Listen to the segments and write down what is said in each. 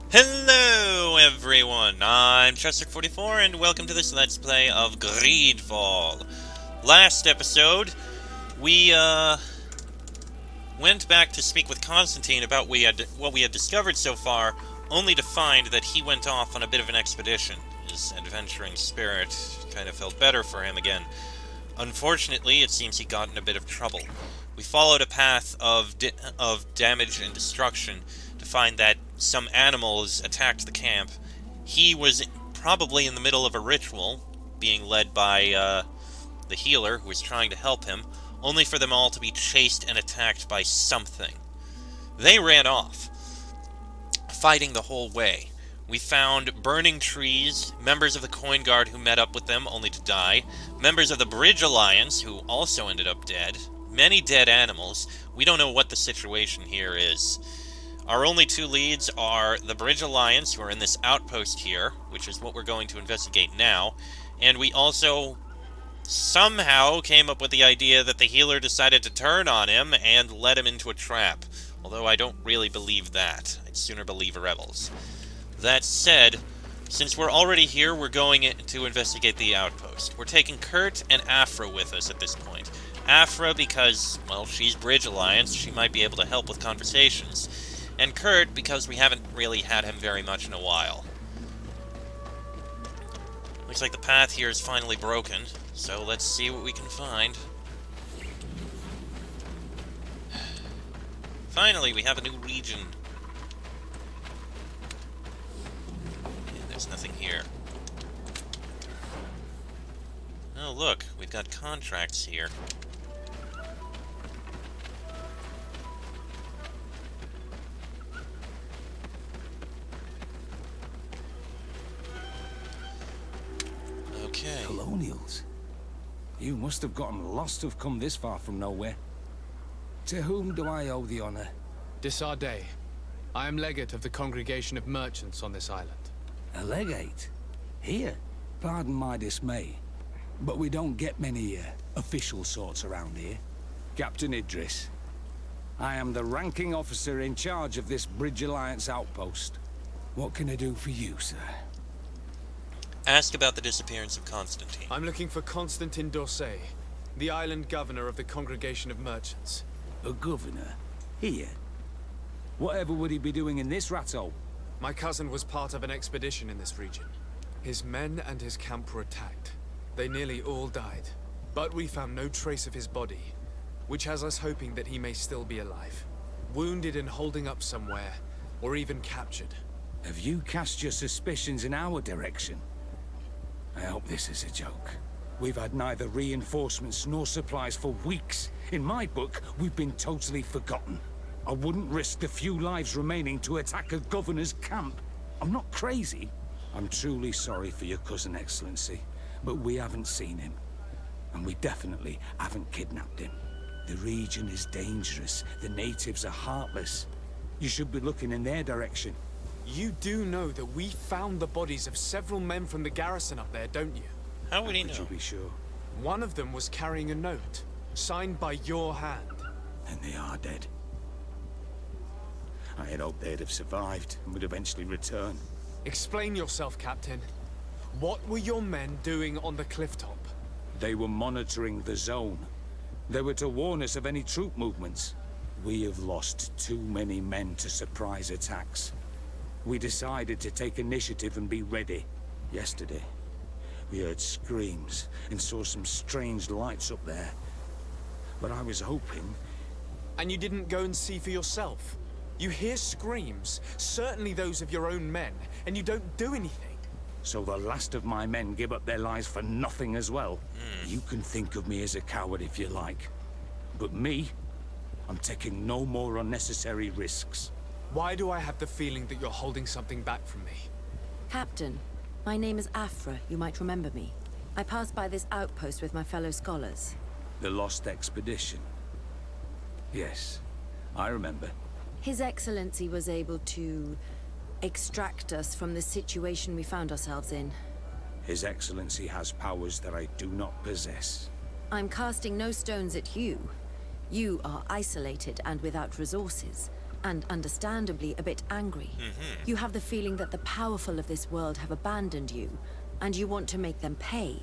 Hello everyone, I'm Chester44 and welcome to this Let's Play of Greedfall. Last episode, we went back to speak with Constantine about what we had discovered so far, only to find that he went off on a bit of an expedition. His adventuring spirit kind of felt better for him again. Unfortunately, it seems he got in a bit of trouble. We followed a path of damage and destruction to find that some animals attacked the camp. He was probably in the middle of a ritual, being led by the healer who was trying to help him, only for them all to be chased and attacked by something. They ran off, fighting the whole way. We found burning trees, members of the Coin Guard who met up with them only to die, members of the Bridge Alliance who also ended up dead, many dead animals. We don't know what the situation here is. Our only two leads are the Bridge Alliance, who are in this outpost here, which is what we're going to investigate now, and we also somehow came up with the idea that the healer decided to turn on him and led him into a trap, although I don't really believe that. I'd sooner believe rebels. That said, since we're already here, we're going to investigate the outpost. We're taking Kurt and Afra with us at this point. Afra because, well, she's Bridge Alliance, she might be able to help with conversations. And Kurt because we haven't really had him very much in a while. Looks like the path here is finally broken, so let's see what we can find. Finally, we have a new region. And there's nothing here. Oh, look, we've got contracts here. Okay. Colonials? You must have gotten lost to have come this far from nowhere. To whom do I owe the honor? Disarday. I am legate of the Congregation of Merchants on this island. A legate? Here? Pardon my dismay, but we don't get many official sorts around here. Captain Idris. I am the ranking officer in charge of this Bridge Alliance outpost. What can I do for you, sir? Ask about the disappearance of Constantine. I'm looking for Constantine d'Orsay, the island governor of the Congregation of Merchants. A governor? Here? Whatever would he be doing in this rat hole? My cousin was part of an expedition in this region. His men and his camp were attacked. They nearly all died. But we found no trace of his body, which has us hoping that he may still be alive. Wounded and holding up somewhere, or even captured. Have you cast your suspicions in our direction? I hope this is a joke. We've had neither reinforcements nor supplies for weeks. In my book, we've been totally forgotten. I wouldn't risk the few lives remaining to attack a governor's camp. I'm not crazy. I'm truly sorry for your cousin, Excellency, but we haven't seen him. And we definitely haven't kidnapped him. The region is dangerous. The natives are heartless. You should be looking in their direction. You do know that we found the bodies of several men from the garrison up there, don't you? How would he know? Could you be sure? One of them was carrying a note, signed by your hand. And they are dead. I had hoped they'd have survived and would eventually return. Explain yourself, Captain. What were your men doing on the clifftop? They were monitoring the zone. They were to warn us of any troop movements. We have lost too many men to surprise attacks. We decided to take initiative and be ready. Yesterday, we heard screams and saw some strange lights up there. But I was hoping... And you didn't go and see for yourself? You hear screams, certainly those of your own men, and you don't do anything. So the last of my men give up their lives for nothing as well. You can think of me as a coward if you like. But me, I'm taking no more unnecessary risks. Why do I have the feeling that you're holding something back from me? Captain, my name is Afra. You might remember me. I passed by this outpost with my fellow scholars. The Lost Expedition. Yes, I remember. His Excellency was able to extract us from the situation we found ourselves in. His Excellency has powers that I do not possess. I'm casting no stones at you. You are isolated and without resources, and understandably a bit angry. You have the feeling that the powerful of this world have abandoned you, and you want to make them pay.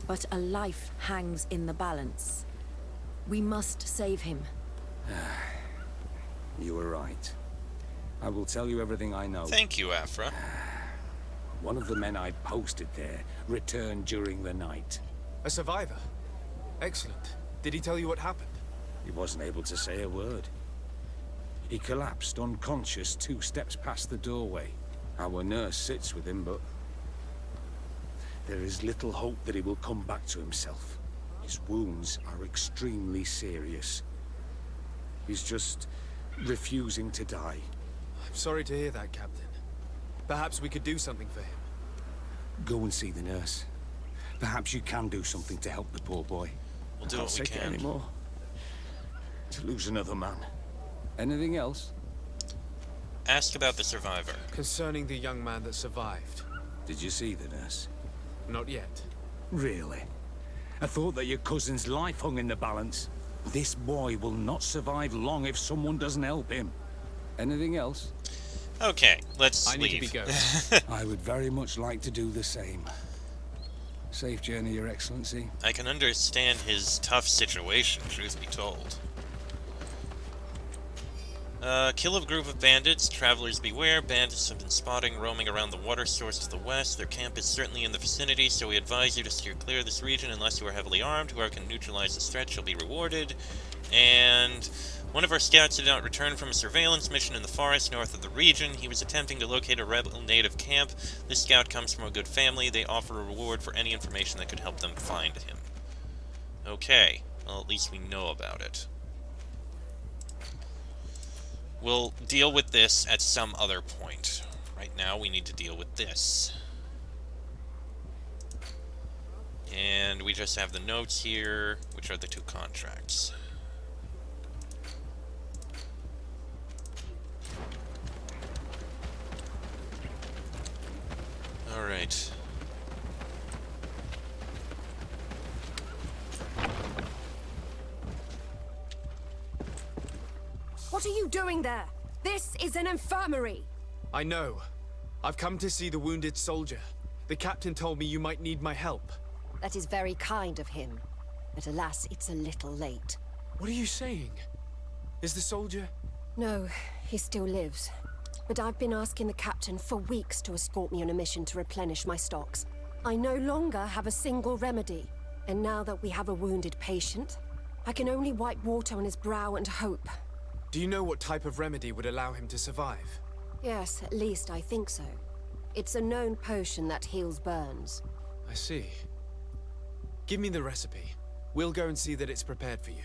But a life hangs in the balance. We must save him. You were right. I will tell you everything I know. Thank you, Afra. One of the men I posted there returned during the night. A survivor? Excellent. Did he tell you what happened? He wasn't able to say a word. He collapsed unconscious 2 steps past the doorway. Our nurse sits with him, but there is little hope that he will come back to himself. His wounds are extremely serious. He's just refusing to die. I'm sorry to hear that, Captain. Perhaps we could do something for him. Go and see the nurse. Perhaps you can do something to help the poor boy. We'll do I what we can't take it can. anymore. To lose another man. Anything else? Ask about the survivor. Concerning the young man that survived. Did you see the nurse? Not yet. Really? I thought that your cousin's life hung in the balance. This boy will not survive long if someone doesn't help him. Anything else? Okay, let's I leave. need to be going. I would very much like to do the same. Safe journey, Your Excellency. I can understand his tough situation, truth be told. Kill a group of bandits. Travelers beware. Bandits have been spotting roaming around the water source to the west. Their camp is certainly in the vicinity, so we advise you to steer clear of this region unless you are heavily armed. Whoever can neutralize this threat shall be rewarded. And one of our scouts did not return from a surveillance mission in the forest north of the region. He was attempting to locate a rebel native camp. This scout comes from a good family. They offer a reward for any information that could help them find him. Okay, well, at least we know about it. We'll deal with this at some other point. Right now, we need to deal with this. And we just have the notes here, which are the 2 contracts. Alright. What are you doing there? This is an infirmary! I know. I've come to see the wounded soldier. The captain told me you might need my help. That is very kind of him. But alas, it's a little late. What are you saying? Is the soldier... No, he still lives. But I've been asking the captain for weeks to escort me on a mission to replenish my stocks. I no longer have a single remedy. And now that we have a wounded patient, I can only wipe water on his brow and hope. Do you know what type of remedy would allow him to survive? Yes, at least I think so. It's a known potion that heals burns. I see. Give me the recipe. We'll go and see that it's prepared for you.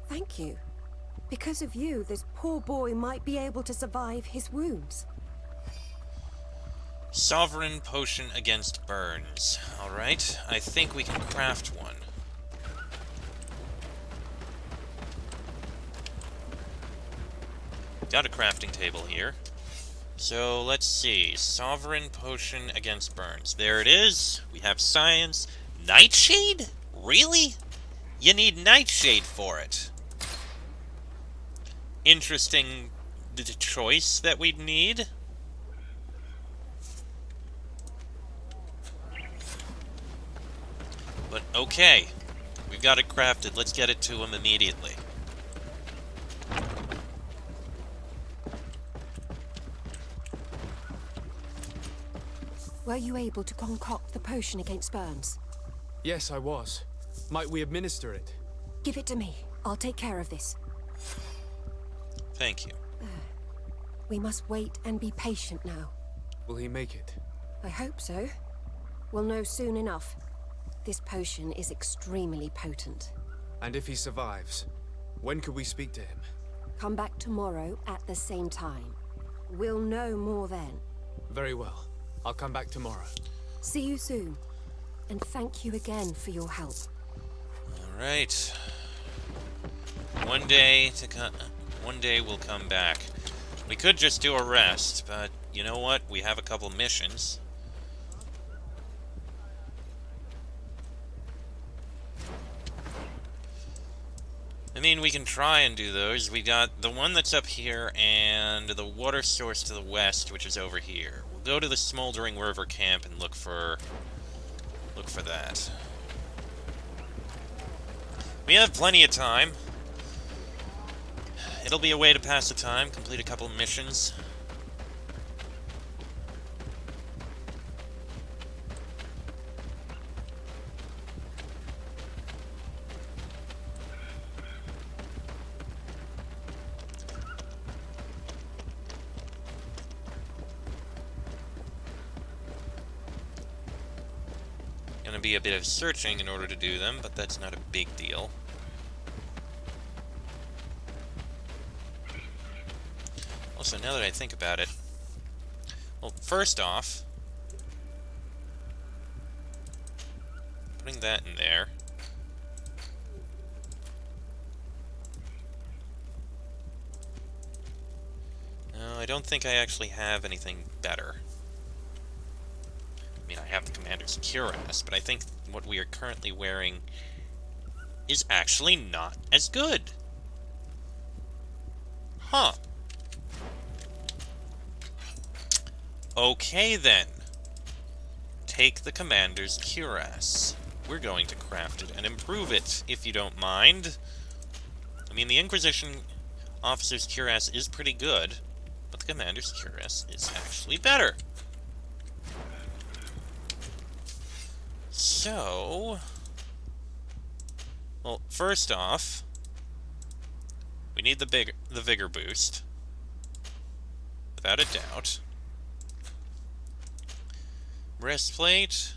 Thank you. Because of you, this poor boy might be able to survive his wounds. Sovereign potion against burns. Alright, I think we can craft one. Got a crafting table here. So, let's see. Sovereign potion against burns. There it is. We have science. Nightshade? Really? You need nightshade for it. Interesting choice that we'd need. But okay. We've got it crafted. Let's get it to him immediately. Were you able to concoct the potion against burns? Yes, I was. Might we administer it? Give it to me. I'll take care of this. Thank you. We must wait and be patient now. Will he make it? I hope so. We'll know soon enough. This potion is extremely potent. And if he survives, when could we speak to him? Come back tomorrow at the same time. We'll know more then. Very well. I'll come back tomorrow. See you soon. And thank you again for your help. Alright. One day we'll come back. We could just do a rest, but you know what? We have a couple missions. mean, we can try and do those. We got the one that's up here and the water source to the west, which is over here. We'll go to the Smoldering River camp and look for that. We have plenty of time. It'll be a way to pass the time, complete a couple of missions. Gonna be a bit of searching in order to do them, but that's not a big deal. Also, now that I think about it, well, first off, putting that in there. No, I don't think I actually have anything better. I mean, I have the Commander's cuirass, but I think what we are currently wearing is actually not as good. Huh. Okay, then. Take the Commander's cuirass. We're going to craft it and improve it, if you don't mind. I mean, the Inquisition officer's cuirass is pretty good, but the Commander's cuirass is actually better. So, well, first off, we need the vigor boost, without a doubt. Breastplate.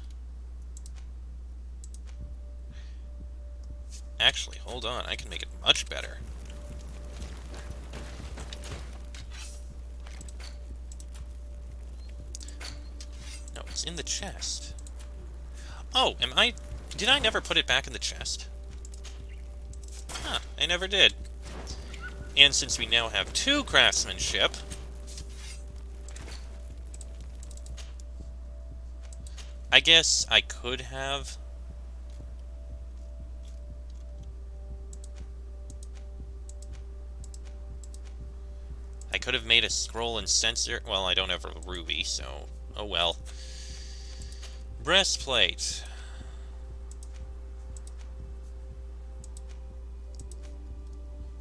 Actually, hold on, I can make it much better. No, it's in the chest. Oh, did I never put it back in the chest? Huh, I never did. And since we now have 2 craftsmanship, I guess I could have. I could have made a scroll and sensor. Well, I don't have a ruby, so oh well. Breastplate.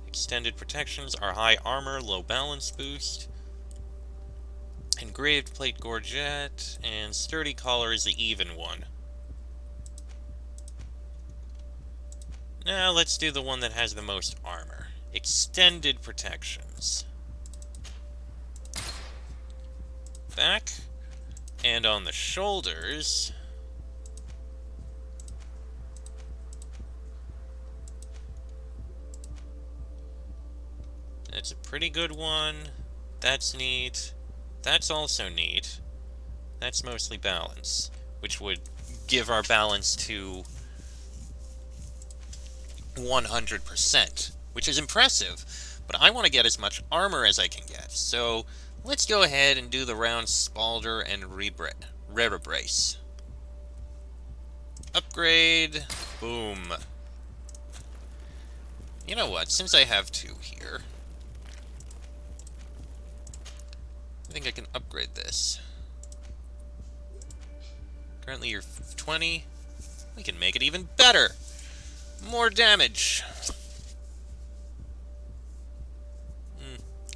Extended protections are high armor, low balance boost. Engraved plate gorget, and sturdy collar is the even one. Now let's do the one that has the most armor. Extended protections. Back. And on the shoulders, that's a pretty good one. That's neat. That's also neat. That's mostly balance, which would give our balance to 100%, which is impressive. But I want to get as much armor as I can get, so let's go ahead and do the round spalder and rebrace. Upgrade. Boom. You know what? Since I have 2 here, I think I can upgrade this. Currently you're 20. We can make it even better. More damage.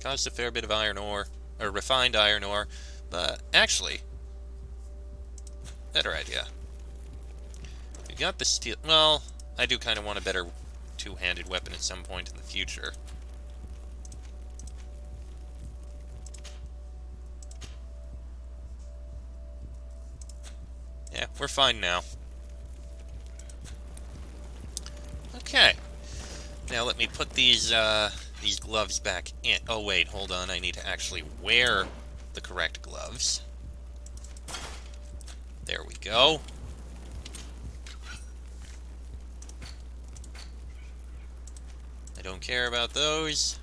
Costs a fair bit of iron ore. Or refined iron ore, but actually, better idea. We got the steel. Well, I do kind of want a better 2-handed weapon at some point in the future. Yeah, we're fine now. Okay. Now let me put these gloves back in. Oh wait, hold on. I need to actually wear the correct gloves. There we go. I don't care about those.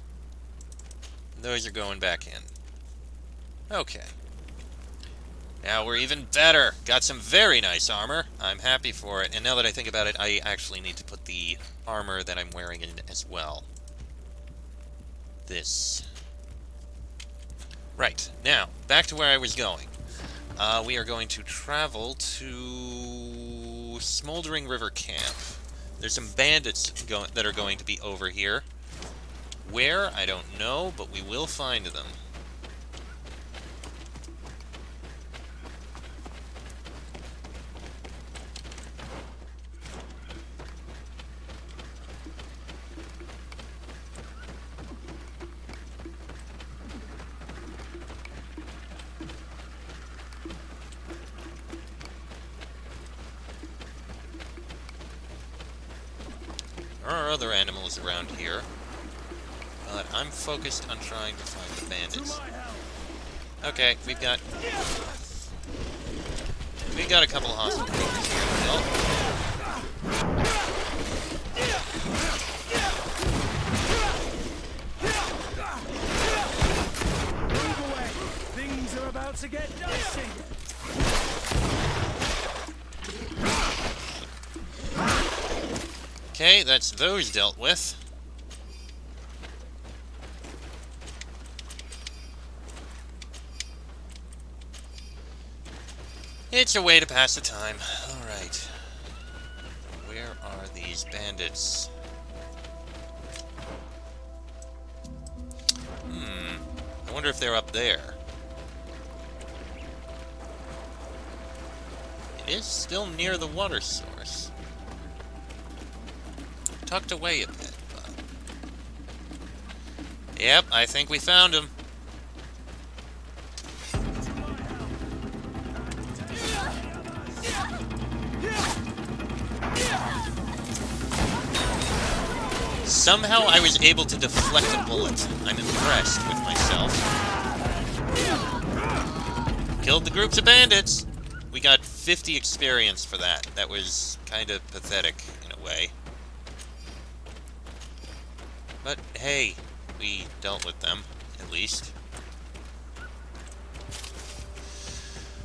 Those are going back in. Okay. Now we're even better. Got some very nice armor. I'm happy for it. And now that I think about it, I actually need to put the armor that I'm wearing in as well. This. Right. Now, back to where I was going. We are going to travel to Smoldering River Camp. There's some bandits that are going to be over here. Where? I don't know, but we will find them. There are other animals around here, but I'm focused on trying to find the bandits. Okay, we've got a couple of hostile creatures here. Move away. Things are about to get dicey. Okay, that's those dealt with. It's a way to pass the time. Alright. Where are these bandits? I wonder if they're up there. It is still near the water source. Tucked away a bit, but... Yep, I think we found him. Somehow I was able to deflect a bullet. I'm impressed with myself. Killed the groups of bandits! We got 50 experience for that. That was kind of pathetic, in a way. But, hey, we dealt with them, at least.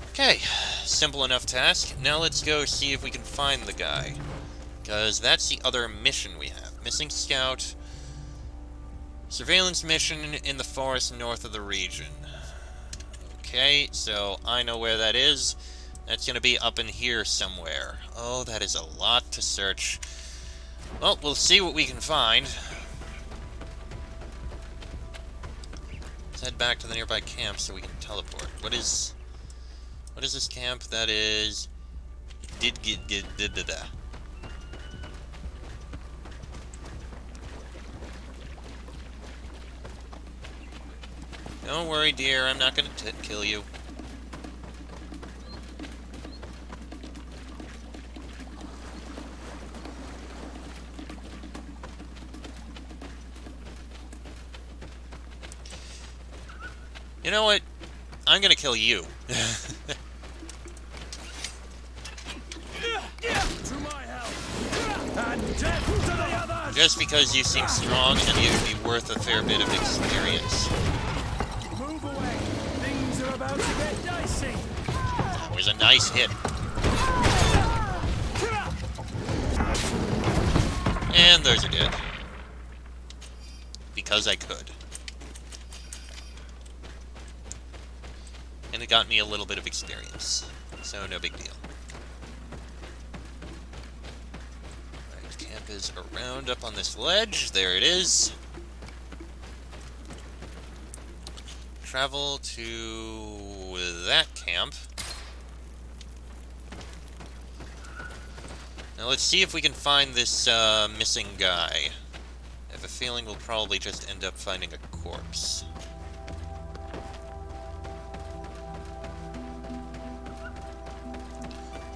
Okay, simple enough task. Now let's go see if we can find the guy. Because that's the other mission we have. Missing scout. Surveillance mission in the forest north of the region. Okay, so I know where that is. That's going to be up in here somewhere. Oh, that is a lot to search. Well, we'll see what we can find. Let's head back to the nearby camp so we can teleport. What is this camp? That is... Don't worry, dear. I'm not gonna kill you. You know what? I'm gonna kill you. Just because you seem strong and you'd be worth a fair bit of experience. Move away. Things are about to get dicey. That was a nice hit. And those are dead. Because I could. And it got me a little bit of experience. So no big deal. Right, camp is around up on this ledge. There it is. Travel to that camp. Now let's see if we can find this missing guy. I have a feeling we'll probably just end up finding a corpse.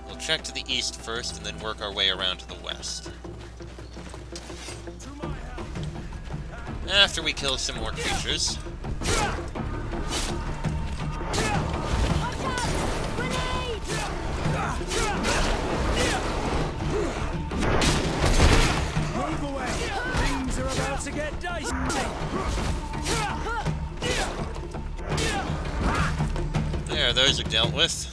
We'll check to the east first and then work our way around to the west. After we kill some more creatures. Move away. Things are about to get dicey. There, those are dealt with.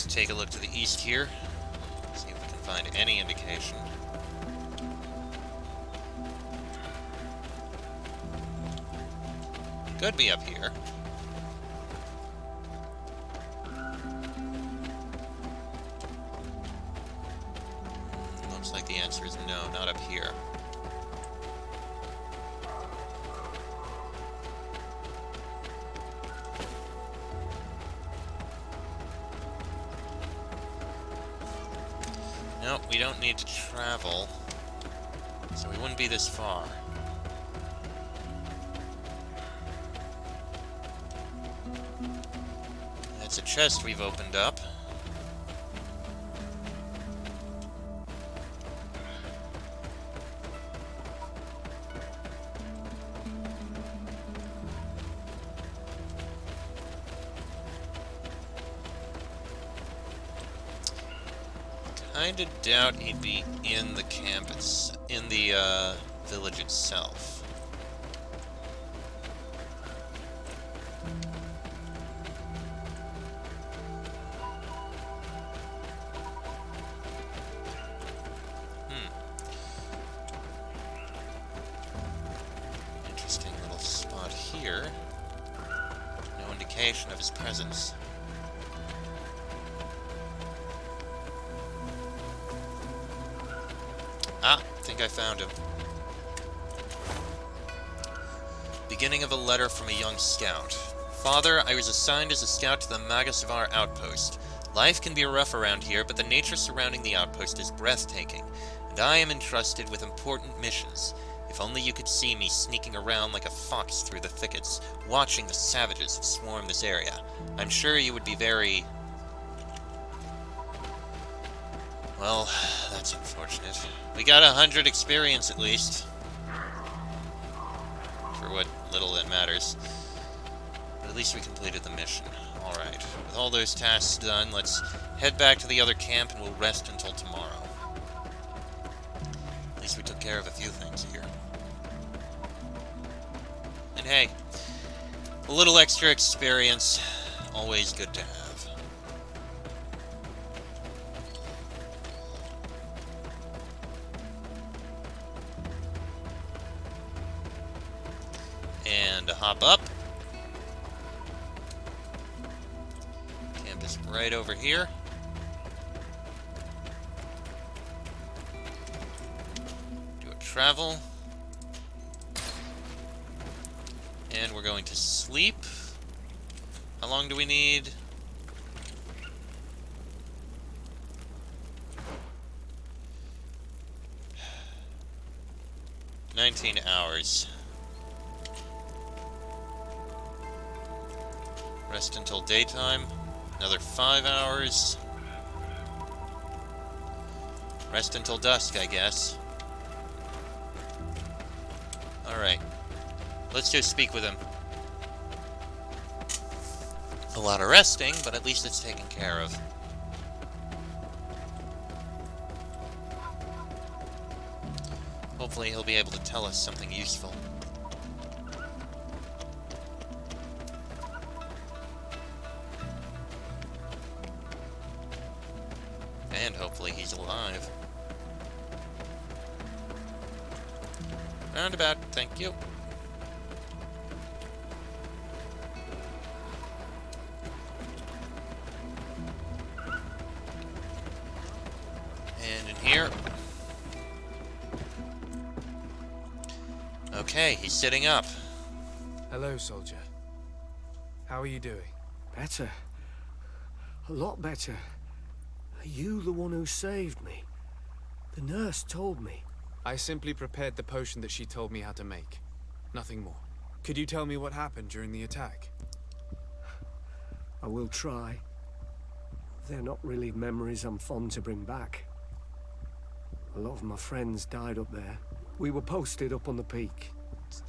Let's take a look to the east here. See if we can find any indication. Could be up here. Looks like the answer is no, not up here. Nope, we don't need to travel, so we wouldn't be this far. That's a chest we've opened up. Kinda doubt he'd be in the camp, in the village itself. Interesting little spot here. No indication of his presence. Ah, I think I found him. Beginning of a letter from a young scout. Father, I was assigned as a scout to the Magasavar outpost. Life can be rough around here, but the nature surrounding the outpost is breathtaking, and I am entrusted with important missions. If only you could see me sneaking around like a fox through the thickets, watching the savages swarm this area. I'm sure you would be very... Well, that's unfortunate. We got 100 experience at least. For what little it matters. But at least we completed the mission. Alright, with all those tasks done, let's head back to the other camp and we'll rest until tomorrow. At least we took care of a few things here. And hey, a little extra experience, always good to have. And to hop up. Camp is right over here. Do a travel. And we're going to sleep. How long do we need? $19 hours. Rest until daytime. Another 5 hours. Rest until dusk, I guess. Alright. Let's just speak with him. A lot of resting, but at least it's taken care of. Hopefully he'll be able to tell us something useful. And hopefully he's alive. Roundabout, thank you. And in here. Okay, he's sitting up. Hello, soldier. How are you doing? Better. A lot better. Are you the one who saved me? The nurse told me. I simply prepared the potion that she told me how to make. Nothing more. Could you tell me what happened during the attack? I will try. They're not really memories I'm fond to bring back. A lot of my friends died up there. We were posted up on the peak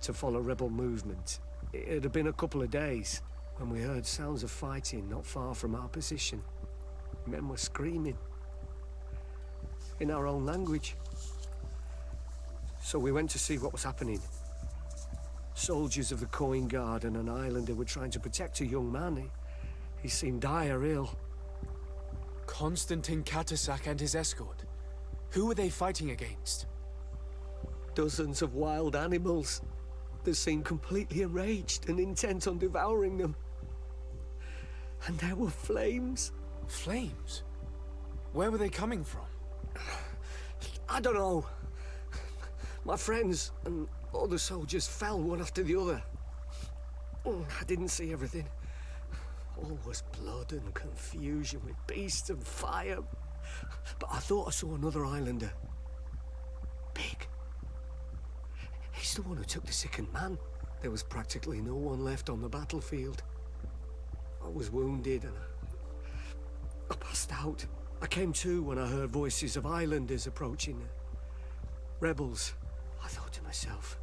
to follow rebel movement. It had been a couple of days when we heard sounds of fighting not far from our position. Men were screaming in our own language. So we went to see what was happening. Soldiers of the Coin Guard and an islander were trying to protect a young man. He seemed dire ill. Constantine Katasak and his escort. Who are they fighting against? Dozens of wild animals. They seemed completely enraged and intent on devouring them. And there were flames. Flames? Where were they coming from? I don't know. My friends and other soldiers fell one after the other. I didn't see everything. All was blood and confusion with beasts and fire. But I thought I saw another islander. Big. He's the one who took the sickened man. There was practically no one left on the battlefield. I was wounded and I passed out. I came to when I heard voices of islanders approaching. Rebels. I thought to myself,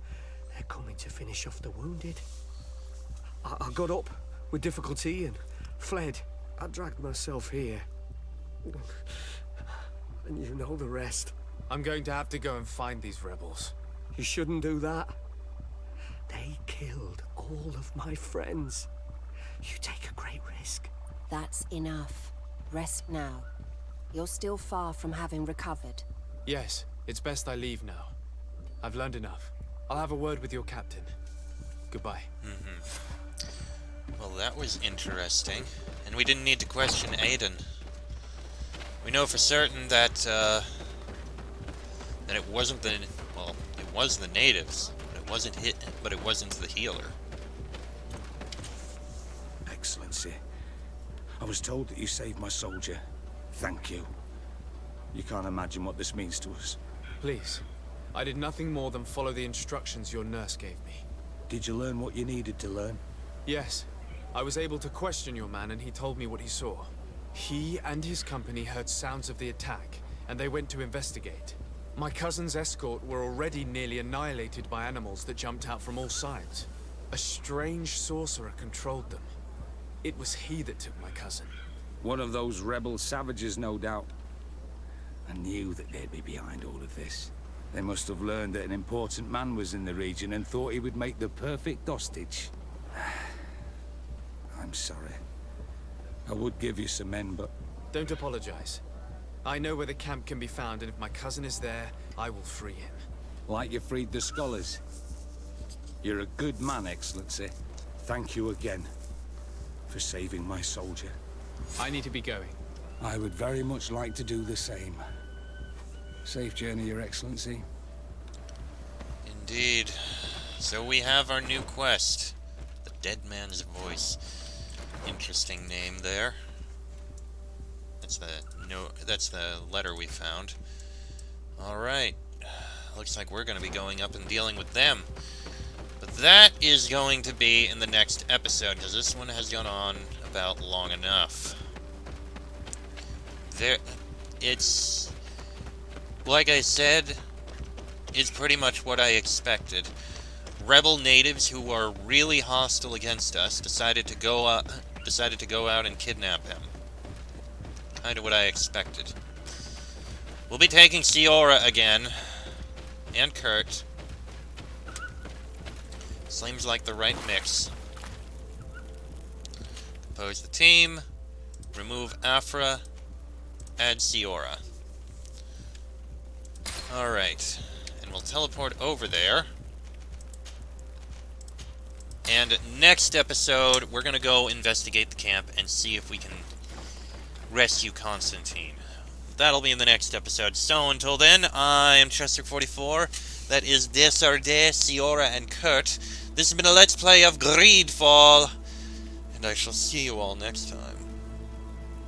they're coming to finish off the wounded. I got up with difficulty and fled. I dragged myself here. And you know the rest. I'm going to have to go and find these rebels. You shouldn't do that. They killed all of my friends. You take a great risk. That's enough. Rest now. You're still far from having recovered. Yes, it's best I leave now. I've learned enough. I'll have a word with your captain. Goodbye. Well, that was interesting. And we didn't need to question Aiden. We know for certain that, that it wasn't the... Well, it was the natives. But it wasn't the healer. Excellency, I was told that you saved my soldier. Thank you. You can't imagine what this means to us. Please. I did nothing more than follow the instructions your nurse gave me. Did you learn what you needed to learn? Yes. I was able to question your man and he told me what he saw. He and his company heard sounds of the attack, and they went to investigate. My cousin's escort were already nearly annihilated by animals that jumped out from all sides. A strange sorcerer controlled them. It was he that took my cousin. One of those rebel savages, no doubt. I knew that they'd be behind all of this. They must have learned that an important man was in the region and thought he would make the perfect hostage. I'm sorry. I would give you some men, but... Don't apologize. I know where the camp can be found, and if my cousin is there, I will free him. Like you freed the scholars. You're a good man, Excellency. Thank you again for saving my soldier. I need to be going. I would very much like to do the same. Safe journey, Your Excellency. Indeed. So we have our new quest. The Dead Man's Voice. Interesting name there. That's the letter we found. Alright. Looks like we're going to be going up and dealing with them. But that is going to be in the next episode, because this one has gone on about long enough. It's... Like I said, it's pretty much what I expected. Rebel natives who are really hostile against us decided to go out and kidnap him. Kind of what I expected. We'll be taking Siora again, and Kurt. Seems like the right mix. Compose the team, remove Afra, add Siora. Alright, and we'll teleport over there. And next episode, we're going to go investigate the camp and see if we can rescue Constantine. That'll be in the next episode. So until then, I am Chester44. That is Desarde, Siora, and Kurt. This has been a Let's Play of Greedfall. And I shall see you all next time.